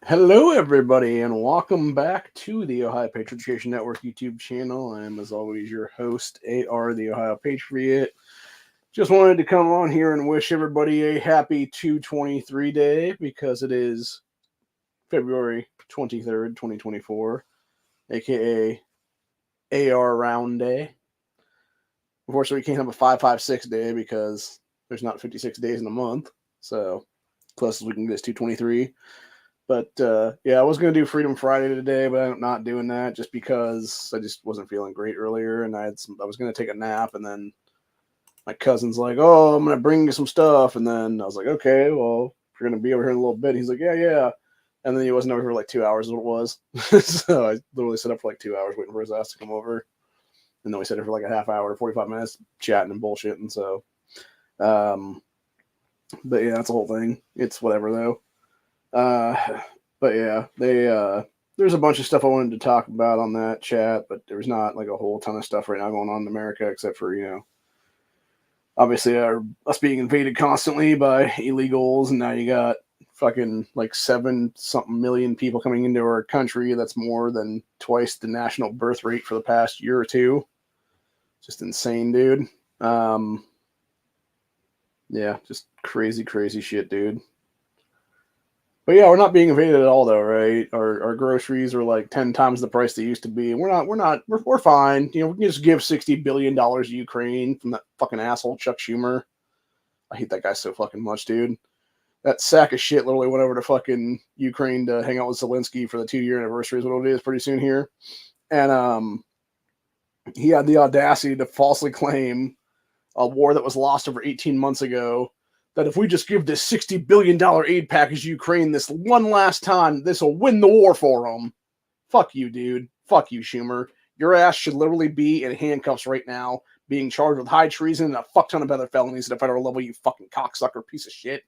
Hello, everybody, and welcome back to the Ohio Patriot Network YouTube channel. I am, as always, your host, AR, the Ohio Patriot. Just wanted to come on here and wish everybody a happy 223 day because it is February 23rd, 2024, aka AR Round Day. Unfortunately, we can't have a 556 day because there's not 56 days in a month. So, closest we can get is 223. But yeah, I was gonna do Freedom Friday today, but I'm not doing that just because I just wasn't feeling great earlier, and I was gonna take a nap, and then my cousin's like, "Oh, I'm gonna bring you some stuff," and then I was like, "Okay, well, we're gonna be over here in a little bit." He's like, "Yeah, yeah," and then he wasn't over here for like 2 hours, is what it was. So I literally sat up for like 2 hours waiting for his ass to come over, and then we sat there for like a half hour, 45 minutes chatting and bullshit, and so, um, but yeah, that's the whole thing. It's whatever though. But yeah, there's a bunch of stuff I wanted to talk about on that chat, but there's not like a whole ton of stuff right now going on in America except for obviously us being invaded constantly by illegals, and now you got fucking like 7 something million people coming into our country. That's more than twice the national birth rate for the past year or two. Just insane, dude. Um, yeah, just crazy, crazy shit, dude. But yeah, we're not being invaded at all, though, right? Our groceries are like 10 times the price they used to be, and we're fine. We can just give $60 billion to Ukraine from that fucking asshole Chuck Schumer. I hate that guy so fucking much, dude. That sack of shit literally went over to fucking Ukraine to hang out with Zelensky for the 2 year anniversary is what it is pretty soon here, and he had the audacity to falsely claim a war that was lost over 18 months ago, that if we just give this $60 billion aid package to Ukraine this one last time, this will win the war for them. Fuck you, dude. Fuck you, Schumer. Your ass should literally be in handcuffs right now, being charged with high treason and a fuck ton of other felonies at a federal level, you fucking cocksucker piece of shit.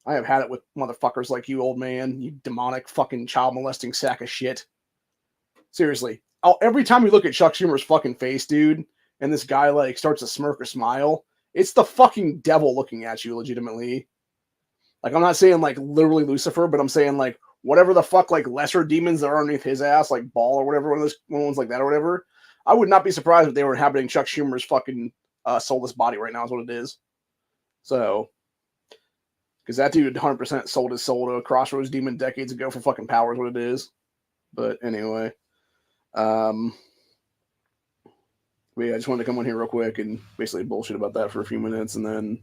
I have had it with motherfuckers like you, old man, you demonic fucking child molesting sack of shit. Seriously. Every time you look at Chuck Schumer's fucking face, dude, and this guy like starts to smirk or smile, it's the fucking devil looking at you legitimately. Like, I'm not saying like literally Lucifer, but I'm saying like whatever the fuck like lesser demons that are underneath his ass, like Baal or whatever, one of those ones like that or whatever. I would not be surprised if they were inhabiting Chuck Schumer's fucking soulless body right now is what it is. So, because that dude 100% sold his soul to a crossroads demon decades ago for fucking power is what it is. But anyway, um, but yeah, I just wanted to come on here real quick and basically bullshit about that for a few minutes, and then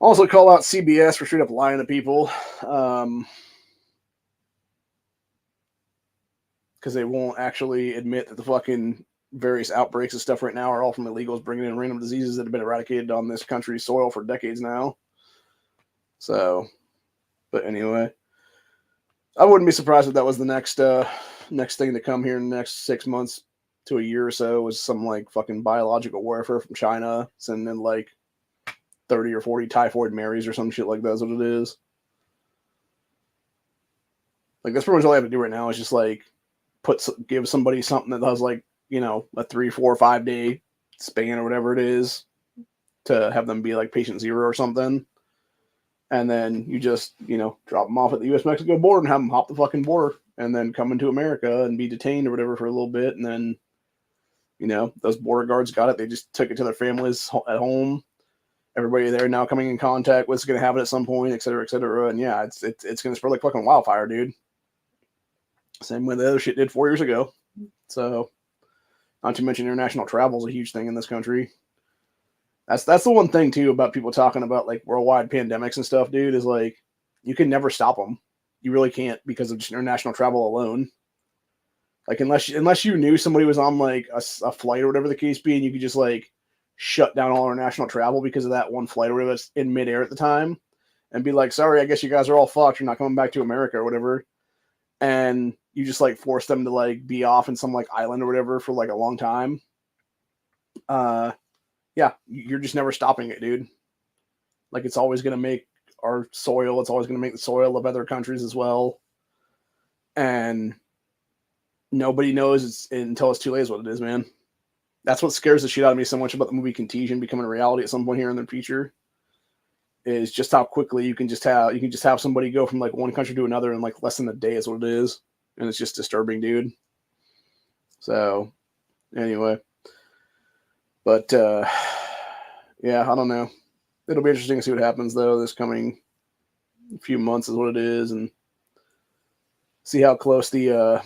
also call out CBS for straight up lying to people, because they won't actually admit that the fucking various outbreaks and stuff right now are all from illegals bringing in random diseases that have been eradicated on this country's soil for decades now. So, but anyway, I wouldn't be surprised if that was the next thing to come here in the next 6 months to a year or so, was some like fucking biological warfare from China, sending like 30 or 40 typhoid Marys or some shit like that's what it is. Like, that's pretty much all I have to do right now is just like give somebody something that has like, a 3, 4, 5 day span or whatever it is, to have them be like patient zero or something. And then you just, drop them off at the US Mexico border and have them hop the fucking border and then come into America and be detained or whatever for a little bit. And then, those border guards got it. They just took it to their families at home. Everybody there now coming in contact with is going to have it at some point, et cetera, et cetera. And yeah, it's going to spread like fucking wildfire, dude. Same way the other shit did 4 years ago. So, not to mention international travel is a huge thing in this country. That's the one thing too about people talking about like worldwide pandemics and stuff, dude, is like you can never stop them. You really can't, because of just international travel alone. Like, unless you knew somebody was on like a flight or whatever the case be, and you could just like shut down all international travel because of that one flight or whatever that's in midair at the time, and be like, sorry, I guess you guys are all fucked. You're not coming back to America or whatever. And you just like force them to like be off in some like island or whatever for like a long time. Yeah, you're just never stopping it, dude. Like, it's always going to make our soil, it's always going to make the soil of other countries as well. And nobody knows until it's too late is what it is, man. That's what scares the shit out of me so much about the movie Contagion becoming a reality at some point here in the future. is just how quickly you can just have somebody go from like one country to another in like less than a day is what it is, and it's just disturbing, dude. So anyway, but yeah, I don't know. It'll be interesting to see what happens though this coming few months is what it is, and see how close the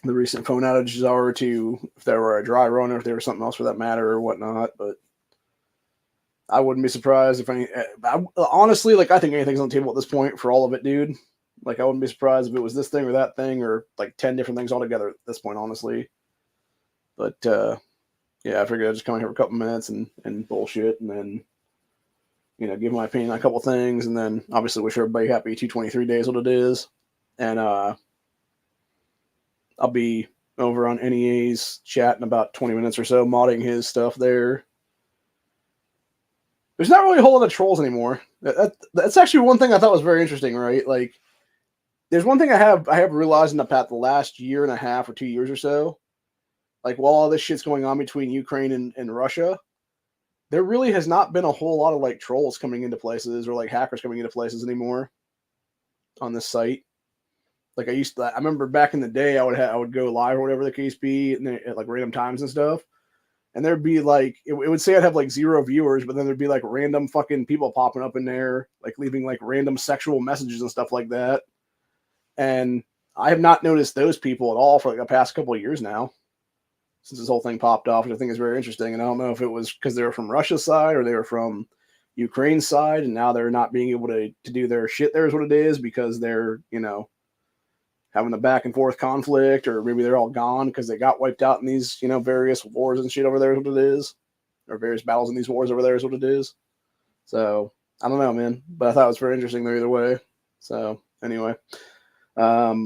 recent phone outages are to if there were a dry run or if there was something else for that matter or whatnot. But I wouldn't be surprised if any. Honestly, like I think anything's on the table at this point for all of it, dude. Like I wouldn't be surprised if it was this thing or that thing or like 10 different things altogether at this point, honestly. But yeah, I figured I'd just come in here for a couple minutes and bullshit, and then give my opinion on a couple things, and then obviously wish everybody happy 223 days, what it is, and I'll be over on NEA's chat in about 20 minutes or so, modding his stuff there. There's not really a whole lot of trolls anymore. That's actually one thing I thought was very interesting, right? Like, there's one thing I have realized in the last year and a half or 2 years or so, like while all this shit's going on between Ukraine and Russia, there really has not been a whole lot of like trolls coming into places or like hackers coming into places anymore on this site. Like I remember back in the day, I would go live or whatever the case be, and at like random times and stuff, and there'd be like it would say I'd have like 0 viewers, but then there'd be like random fucking people popping up in there, like leaving like random sexual messages and stuff like that. And I have not noticed those people at all for like the past couple of years now, since this whole thing popped off, which I think is very interesting. And I don't know if it was because they were from Russia's side or they were from Ukraine's side, and now they're not being able to do their shit there is what it is because they're, having a back and forth conflict, or maybe they're all gone because they got wiped out in these, various wars and shit over there is what it is, or various battles in these wars over there is what it is. So I don't know, man, but I thought it was very interesting there either way. So anyway, but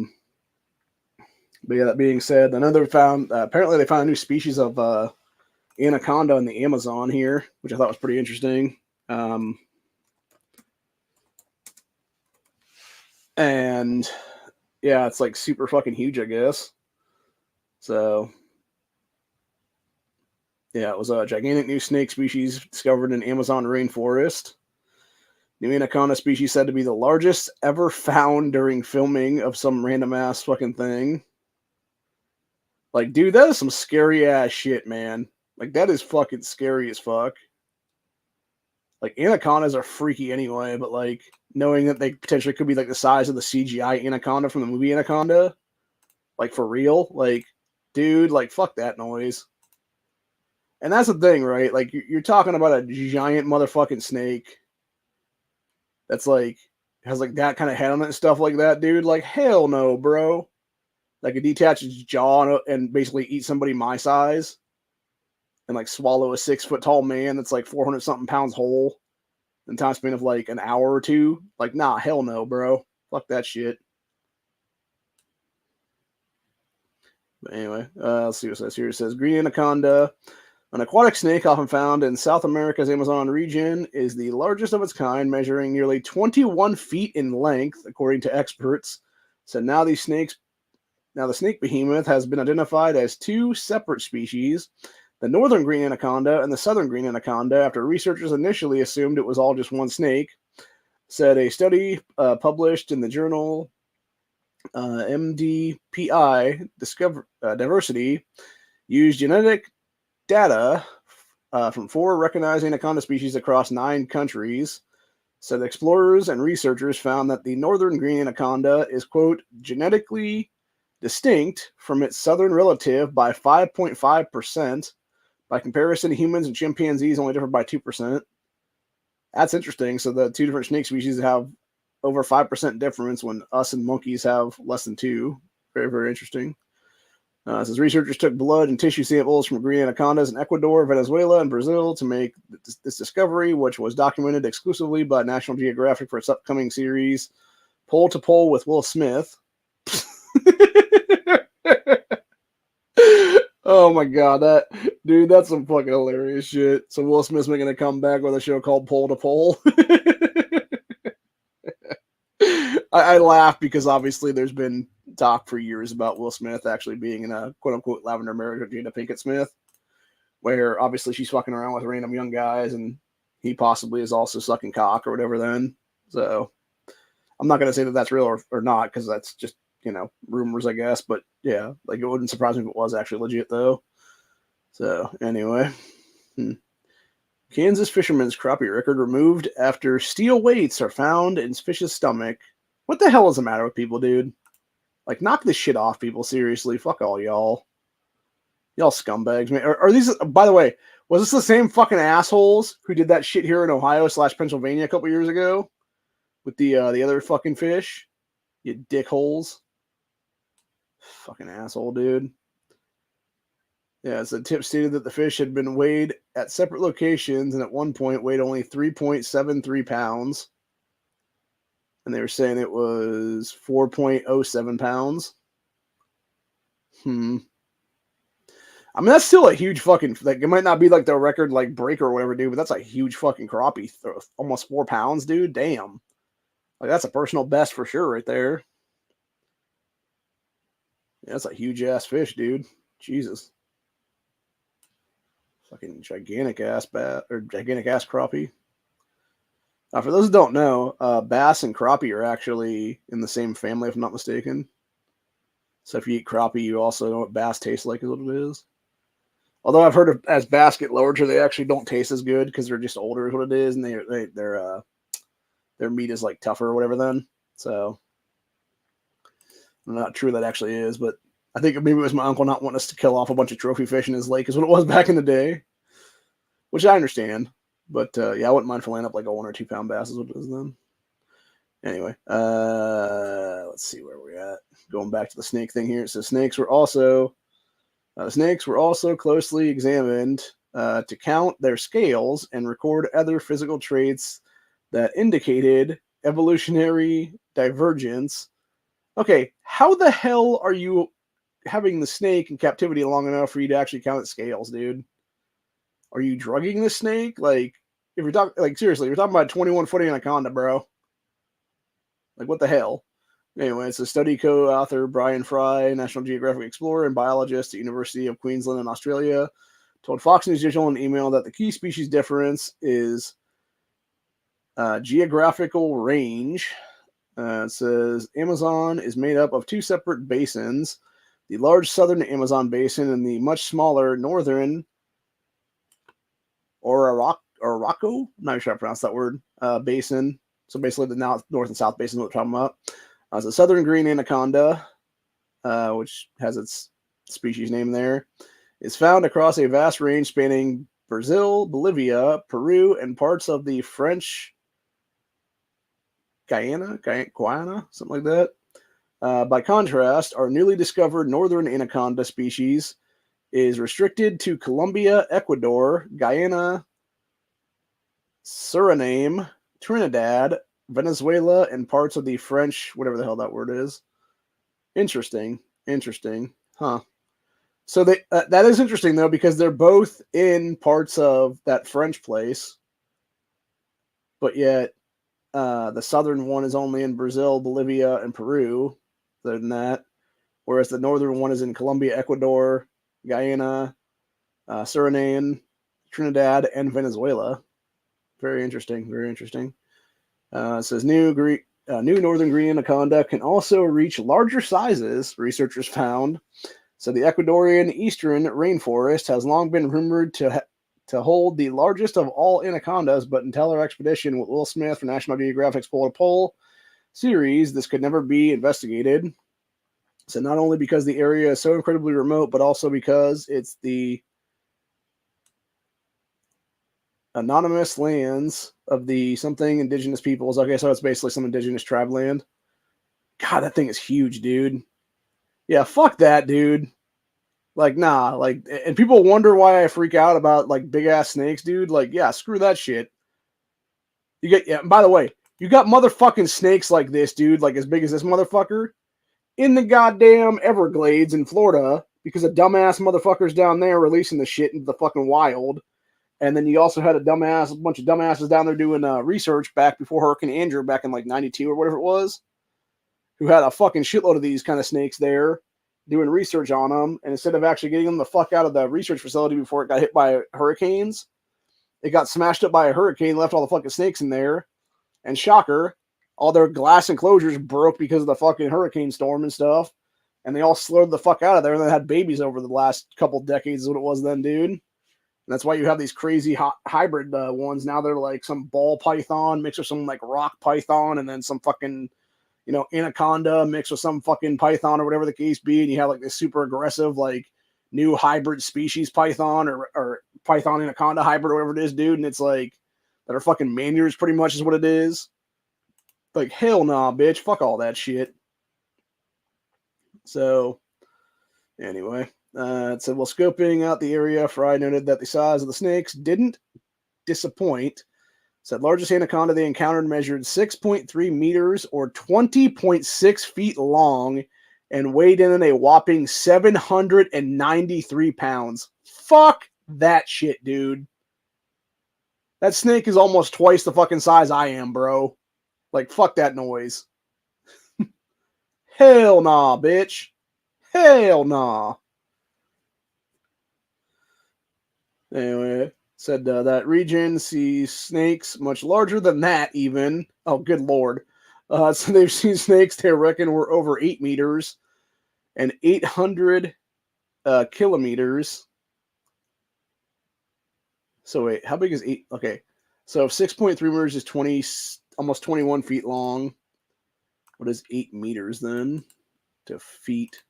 yeah, that being said, another apparently they found a new species of anaconda in the Amazon here, which I thought was pretty interesting. And yeah, it's like super fucking huge, I guess. So yeah, it was a gigantic new snake species discovered in Amazon rainforest. New anaconda species said to be the largest ever found during filming of some random ass fucking thing. Like, dude, that is some scary ass shit, man. Like, that is fucking scary as fuck. Like, anacondas are freaky anyway, but like, knowing that they potentially could be like the size of the CGI anaconda from the movie Anaconda, like for real, like, dude, like, fuck that noise. And that's the thing, right? Like, you're talking about a giant motherfucking snake that's like, has like that kind of head on it and stuff like that, dude. Like, hell no, bro. Like, it detach its jaw and basically eat somebody my size and like swallow a 6 foot tall man that's like 400 something pounds whole in time span of like an hour or two. Like, nah, hell no, bro. Fuck that shit. But anyway, let's see what it says here. It says green anaconda, an aquatic snake often found in South America's Amazon region, is the largest of its kind, measuring nearly 21 feet in length, according to experts. So now the snake behemoth has been identified as 2 separate species, the northern green anaconda and the southern green anaconda, after researchers initially assumed it was all just one snake. Said a study published in the journal MDPI Diversity used genetic data from 4 recognized anaconda species across 9 countries. Said explorers and researchers found that the northern green anaconda is, quote, genetically distinct from its southern relative by 5.5%. By comparison, humans and chimpanzees only differ by 2%. That's interesting. So the 2 different snake species have over 5% difference when us and monkeys have less than 2. Very, very interesting. Says researchers took blood and tissue samples from green anacondas in Ecuador, Venezuela, and Brazil to make this discovery, which was documented exclusively by National Geographic for its upcoming series, Pole to Pole with Will Smith. Oh my god, that's some fucking hilarious shit. So Will Smith's making a comeback with a show called Pole to Pole. I laugh because obviously there's been talk for years about Will Smith actually being in a quote unquote lavender marriage with Jada Pinkett Smith, where obviously she's fucking around with random young guys and he possibly is also sucking cock or whatever then. So I'm not going to say that that's real or not, because that's just, rumors, I guess. But yeah, like it wouldn't surprise me if it was actually legit though. So anyway, Kansas fisherman's crappie record removed after steel weights are found in fish's stomach. What the hell is the matter with people, dude? Like, knock this shit off, people. Seriously, fuck all y'all. Y'all scumbags, man. Are these, by the way, was this the same fucking assholes who did that shit here in Ohio/Pennsylvania a couple years ago with the other fucking fish? You dickholes. Fucking asshole, dude. Yeah, so the tip stated that the fish had been weighed at separate locations and at one point weighed only 3.73 pounds. And they were saying it was 4.07 pounds. I mean, that's still a huge fucking, like, it might not be like the record, like, breaker or whatever, dude, but that's a huge fucking crappie. Almost 4 pounds, dude. Damn. Like, that's a personal best for sure right there. Yeah, that's a huge ass fish, dude. Jesus. Fucking gigantic ass gigantic ass crappie. For those who don't know, bass and crappie are actually in the same family, if I'm not mistaken. So if you eat crappie, you also know what bass tastes like, is what it is. Although I've heard of, as bass get larger, they actually don't taste as good because they're just older, is what it is, and their meat is like tougher or whatever. Then, so I'm not sure that actually is, but I think maybe it was my uncle not wanting us to kill off a bunch of trophy fish in his lake, is what it was back in the day, which I understand. But yeah, I wouldn't mind filling up like a 1 or 2 pound bass, is what it is then. Anyway, let's see where we're at. Going back to the snake thing here, it says snakes were also closely examined to count their scales and record other physical traits that indicated evolutionary divergence. Okay, how the hell are you having the snake in captivity long enough for you to actually count its scales, dude? Are you drugging the snake? Like, if you're talking, like, seriously, you're talking about a 21-foot anaconda, bro. Like, what the hell? Anyway, it's a study co-author Brian Fry, National Geographic explorer and biologist at the University of Queensland in Australia, told Fox News Digital in an email that the key species difference is geographical range. It says Amazon is made up of 2 separate basins, the large southern Amazon basin and the much smaller northern Orinoco, I'm not sure how to pronounce that word, basin. So basically the north and south basin is what we're talking about. The southern green anaconda, which has its species name there, is found across a vast range spanning Brazil, Bolivia, Peru, and parts of the French Guyana, something like that. By contrast, our newly discovered northern anaconda species is restricted to Colombia, Ecuador, Guyana, Suriname, Trinidad, Venezuela, and parts of the French, whatever the hell that word is. Interesting. Huh. So that is interesting, though, because they're both in parts of that French place, but yet the southern one is only in Brazil, Bolivia, and Peru. Other than that, whereas the northern one is in Colombia, Ecuador, Guyana, Suriname, Trinidad, and Venezuela. Very interesting. It says new northern green anaconda can also reach larger sizes, researchers found. So the Ecuadorian eastern rainforest has long been rumored to hold the largest of all anacondas, but until our expedition with Will Smith for National Geographic's Pole to Pole series, this could never be investigated. So not only because the area is so incredibly remote, but also because it's the anonymous lands of the something indigenous peoples. Okay, so it's basically some indigenous tribe land. God, that thing is huge, dude. Yeah, fuck that, dude. Like, nah, like, and people wonder why I freak out about, like, big-ass snakes, dude. Like, yeah, screw that shit. By the way, you got motherfucking snakes like this, dude, like as big as this motherfucker, in the goddamn Everglades in Florida, because of dumbass motherfuckers down there releasing the shit into the fucking wild. And then you also had a bunch of dumbasses down there doing research back before Hurricane Andrew, back in like 92 or whatever it was, who had a fucking shitload of these kind of snakes there doing research on them. And instead of actually getting them the fuck out of the research facility before it got hit by hurricanes, it got smashed up by a hurricane, left all the fucking snakes in there, and shocker, all their glass enclosures broke because of the fucking hurricane storm and stuff, and they all slurred the fuck out of there, and they had babies over the last couple decades is what it was then, dude. And that's why you have these crazy hybrid ones. Now they're like some ball python mixed with some like rock python, and then some fucking, you know, anaconda mixed with some fucking python or whatever the case be, and you have like this super aggressive like new hybrid species python or python anaconda hybrid or whatever it is, dude. And it's like that are fucking maniers pretty much is what it is. Like, hell nah, bitch. Fuck all that shit. So, anyway, it said, while scoping out the area, Fry noted that the size of the snakes didn't disappoint. Said largest anaconda they encountered measured 6.3 meters or 20.6 feet long and weighed in at a whopping 793 pounds. Fuck that shit, dude. That snake is almost twice the fucking size I am, bro. Like, fuck that noise. Hell nah, bitch. Hell nah. Anyway, said that region sees snakes much larger than that even. Oh, good lord. So they've seen snakes they reckon were over 8 meters and 800 kilometers. So wait, how big is 8? Okay, so 6.3 meters is 20, almost 21 feet long. What is 8 meters then to feet?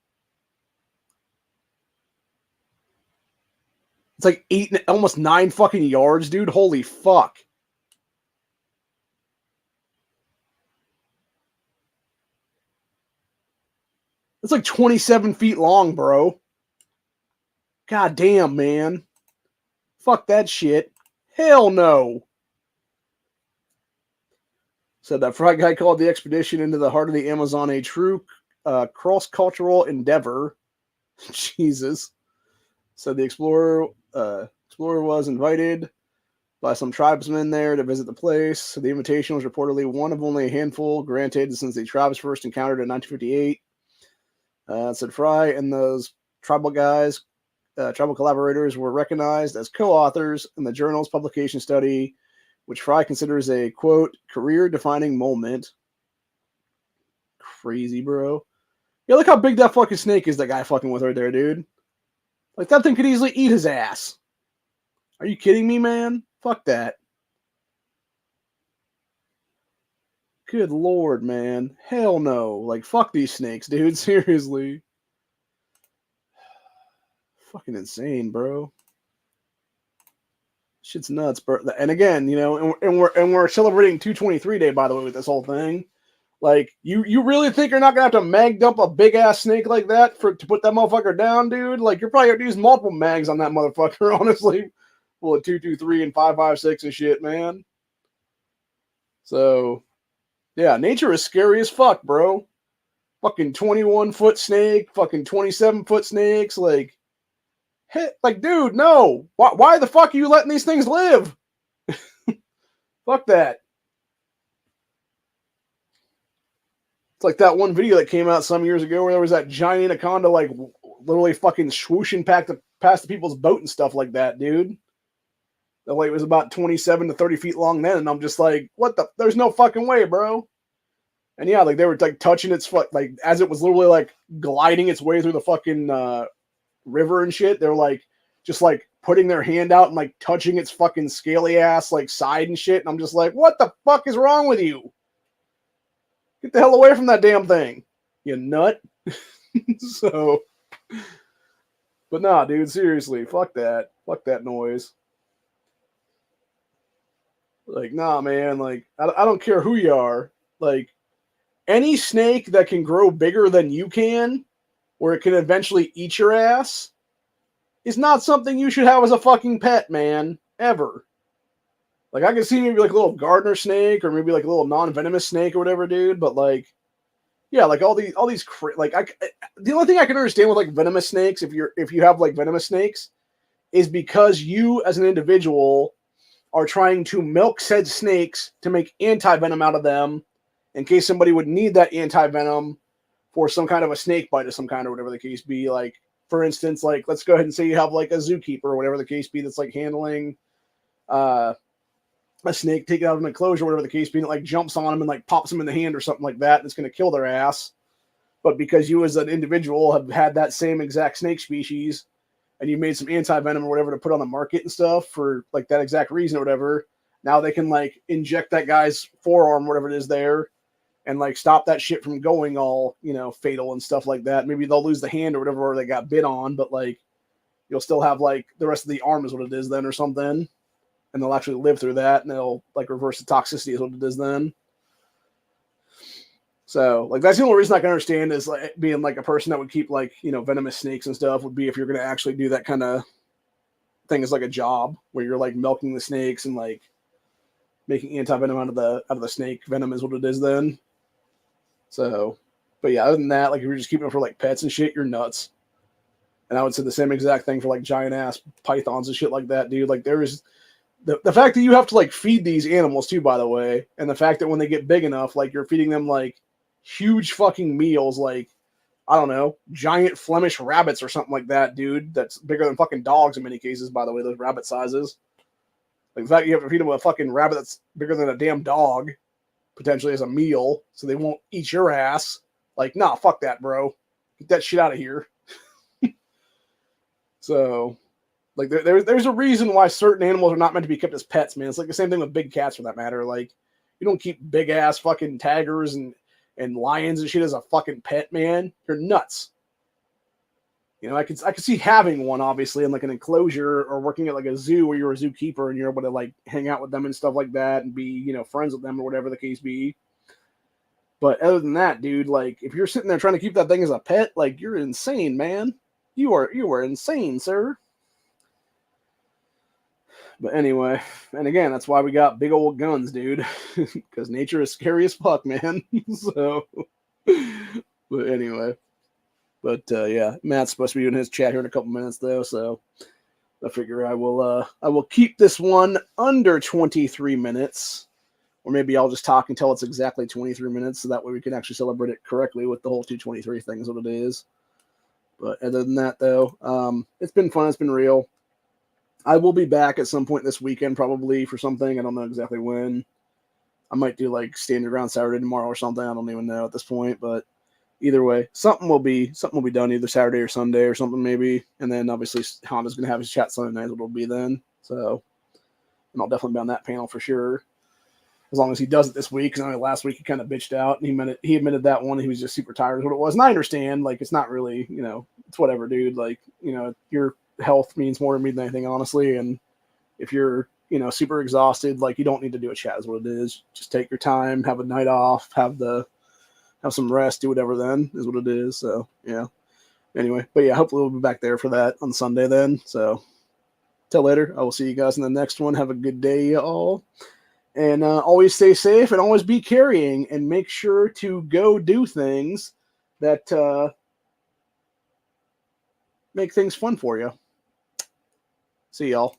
It's like 8, almost 9 fucking yards, dude. Holy fuck. It's like 27 feet long, bro. God damn, man. Fuck that shit. Hell no. Said that Fry guy called the expedition into the heart of the Amazon a true cross-cultural endeavor. Jesus. Said the explorer was invited by some tribesmen there to visit the place. So the invitation was reportedly one of only a handful granted since the tribes first encountered in 1958. Said Fry and those tribal guys, tribal collaborators, were recognized as co-authors in the journal's publication study, which Fry considers a, quote, career-defining moment. Crazy, bro. Yeah, look how big that fucking snake is that guy fucking with right there, dude. Like, that thing could easily eat his ass. Are you kidding me, man? Fuck that. Good lord, man. Hell no. Like, fuck these snakes, dude. Seriously. Fucking insane, bro. Shit's nuts, bro. And again, you know, and we're celebrating 223 Day, by the way, with this whole thing. Like, you really think you're not gonna have to mag dump a big ass snake like that to put that motherfucker down, dude? Like, you're probably gonna use multiple mags on that motherfucker, honestly. Well, 223 and 556 and shit, man. So, yeah, nature is scary as fuck, bro. Fucking 21-foot snake, fucking 27-foot snakes, like, dude, no. Why the fuck are you letting these things live? Fuck that. It's like that one video that came out some years ago where there was that giant anaconda, like, literally fucking swooshing past the people's boat and stuff like that, dude. The like, it was about 27 to 30 feet long then, and I'm just like, what the? There's no fucking way, bro. And yeah, like, they were, like, touching its foot, like, as it was literally, like, gliding its way through the fucking river and shit, they're, like, just, like, putting their hand out and, like, touching its fucking scaly ass, like, side and shit, and I'm just like, what the fuck is wrong with you? Get the hell away from that damn thing, you nut. So, but nah, dude, seriously, fuck that noise. Like, nah, man, like, I don't care who you are, like, any snake that can grow bigger than you can, where it can eventually eat your ass, is not something you should have as a fucking pet, man, ever. Like, I can see maybe like a little gardener snake or maybe like a little non-venomous snake or whatever, dude, but like, yeah, like all these like, the only thing I can understand with like venomous snakes, if you have like venomous snakes, is because you as an individual are trying to milk said snakes to make anti-venom out of them in case somebody would need that anti-venom for some kind of a snake bite of some kind or whatever the case be. Like, for instance, like, let's go ahead and say you have like a zookeeper or whatever the case be that's like handling, a snake, take it out of an enclosure, whatever the case being, it like jumps on them and like pops them in the hand or something like that, and it's going to kill their ass. But because you as an individual have had that same exact snake species and you made some anti-venom or whatever to put on the market and stuff for like that exact reason or whatever, now they can like inject that guy's forearm, whatever it is there, and like stop that shit from going all, you know, fatal and stuff like that. Maybe they'll lose the hand or whatever they got bit on, but like you'll still have like the rest of the arm is what it is then or something. And they'll actually live through that and they'll like reverse the toxicity is what it is then. So like that's the only reason I can understand is like being like a person that would keep like, you know, venomous snakes and stuff would be if you're going to actually do that kind of thing as like a job where you're like milking the snakes and like making anti-venom out of the snake venom is what it is then. So, but yeah, other than that, like if you're just keeping them for like pets and shit, you're nuts. And I would say the same exact thing for like giant ass pythons and shit like that, dude. Like there is the fact that you have to like feed these animals too, by the way, and the fact that when they get big enough, like you're feeding them like huge fucking meals, like I don't know, giant Flemish rabbits or something like that, dude. That's bigger than fucking dogs in many cases, by the way, those rabbit sizes. Like the fact you have to feed them a fucking rabbit that's bigger than a damn dog, potentially as a meal, so they won't eat your ass. Like, nah, fuck that, bro. Get that shit out of here. So, like, there's a reason why certain animals are not meant to be kept as pets, man. It's like the same thing with big cats, for that matter. Like, you don't keep big ass fucking tigers and lions and shit as a fucking pet, man. You're nuts. You know, I could see having one, obviously, in like an enclosure or working at like a zoo where you're a zookeeper and you're able to like hang out with them and stuff like that and be, you know, friends with them or whatever the case be. But other than that, dude, like if you're sitting there trying to keep that thing as a pet, like you're insane, man. You are insane, sir. But anyway, and again, that's why we got big old guns, dude. Because nature is scary as fuck, man. So, but anyway. But yeah, Matt's supposed to be doing his chat here in a couple minutes, though. So I figure I will keep this one under 23 minutes, or maybe I'll just talk until it's exactly 23 minutes, so that way we can actually celebrate it correctly with the whole 223 thing is what it is. But other than that, though, it's been fun. It's been real. I will be back at some point this weekend, probably for something. I don't know exactly when. I might do like Stand Your Ground Saturday tomorrow or something. I don't even know at this point, but either way, something will be done either Saturday or Sunday or something maybe. And then obviously Honda's gonna have his chat Sunday night. It'll be then. So, and I'll definitely be on that panel for sure. As long as he does it this week, because I know last week he kind of bitched out and he admitted that one he was just super tired is what it was. And I understand, like it's not really, you know, it's whatever, dude. Like, you know, your health means more to me than anything, honestly. And if you're, you know, super exhausted, like you don't need to do a chat is what it is. Just take your time, have a night off, have some rest, do whatever then is what it is. So yeah. Anyway, but yeah, hopefully we'll be back there for that on Sunday then. So till later, I will see you guys in the next one. Have a good day, y'all. And always stay safe and always be carrying and make sure to go do things that make things fun for you. See y'all.